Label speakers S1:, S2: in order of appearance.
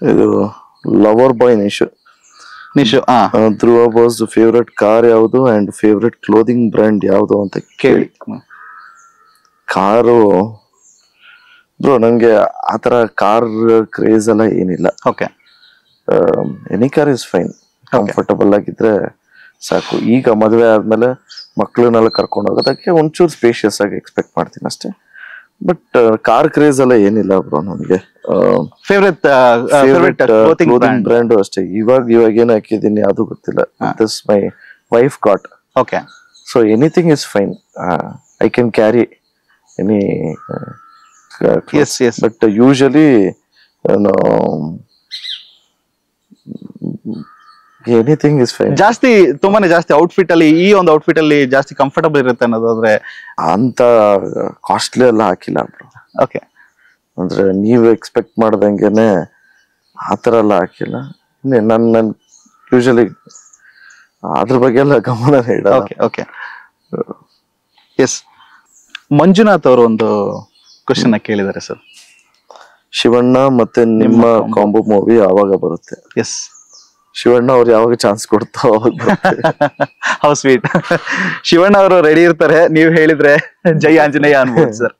S1: ಇದು lover boy Nishu. ಧ್ರುವ boss favourite car ಯಾವುದು and favourite clothing brand ಯಾವುದು ಅಂತ ಕೇಳಿ. ಕಾರು ಬ್ರೋ ನಂಗೆ ಆತರ ಕಾರ್ ಕ್ರೇಜ್ ಎಲ್ಲ ಏನಿಲ್ಲ.
S2: Okay,
S1: any car is fine, comfortable ಆಗಿದ್ರೆ ಸಾಕು. ಈಗ ಮದುವೆ ಆದ್ಮೇಲೆ ಮಕ್ಳನ್ನೆಲ್ಲ ಕರ್ಕೊಂಡು ಹೋಗೋದಕ್ಕೆ ಒಂಚೂರು ಸ್ಪೇಷಿಯಸ್ ಆಗಿ ಎಕ್ಸ್ಪೆಕ್ಟ್ ಮಾಡ್ತೀನಿ ಅಷ್ಟೇ. ಬಟ್ ಕಾರ್ ಕ್ರೇಜ್ ಎಲ್ಲ ಏನಿಲ್ಲ ಬ್ರೋ ನನಗೆ.
S2: ಫೇವ್ರೆಟ್
S1: ಕ್ಲೋದಿಂಗ್ ಬ್ರ್ಯಾಂಡ್ ಅಷ್ಟೇ. ಇವಾಗ ಏನ್ ಹಾಕಿದೀನಿ ಅದು ಗೊತ್ತಿಲ್ಲ. This my wife got.
S2: Okay,
S1: so anything is fine. I can carry any but usually anything is fine.
S2: ತುಂಬಾನೇ ಜಾಸ್ತಿ ಔಟ್ಫಿಟ್ ಅಲ್ಲಿ ಈ ಒಂದು ಔಟ್ಫಿಟ್ ಅಲ್ಲಿ ಜಾಸ್ತಿ ಕಂಫರ್ಟಬಲ್ ಇರುತ್ತೆ ಅನ್ನೋದಾದ್ರೆ
S1: ಅಂತ ಕಾಸ್ಟ್ಲಿ ಎಲ್ಲ ಹಾಕಿಲ್ಲ ಬ್ರೋ.
S2: ಓಕೆ,
S1: ಅಂದ್ರೆ ನೀವು ಎಕ್ಸ್ಪೆಕ್ಟ್ ಮಾಡ್ದಂಗೆನೆ ಆತರ ಎಲ್ಲ ಹಾಕಿಲ್ಲ. ನನ್ ಯೂಶಲಿ ಅದ್ರ ಬಗ್ಗೆ ಎಲ್ಲ ಗಮನ ಇಡಲ್ಲ.
S2: Okay, S. ಮಂಜುನಾಥ್ ಅವರು ಒಂದು ಕ್ವಶನ್ ಕೇಳಿದ್ದಾರೆ ಸರ್.
S1: ಶಿವಣ್ಣ ಮತ್ತೆ ನಿಮ್ಮ ಕಾಂಬೋ ಮೂವಿ ಯಾವಾಗ ಬರುತ್ತೆ?
S2: ಎಸ್,
S1: ಶಿವಣ್ಣ ಅವ್ರು ಯಾವಾಗ ಚಾನ್ಸ್ ಕೊಡ್ತಾ ಅವಾಗ.
S2: How sweet. ಶಿವಣ್ಣ ಅವರು ರೆಡಿ ಇರ್ತಾರೆ, ನೀವ್ ಹೇಳಿದ್ರೆ ಜೈ ಆಂಜನೇಯ ಅನ್ಬೋದು ಸರ್.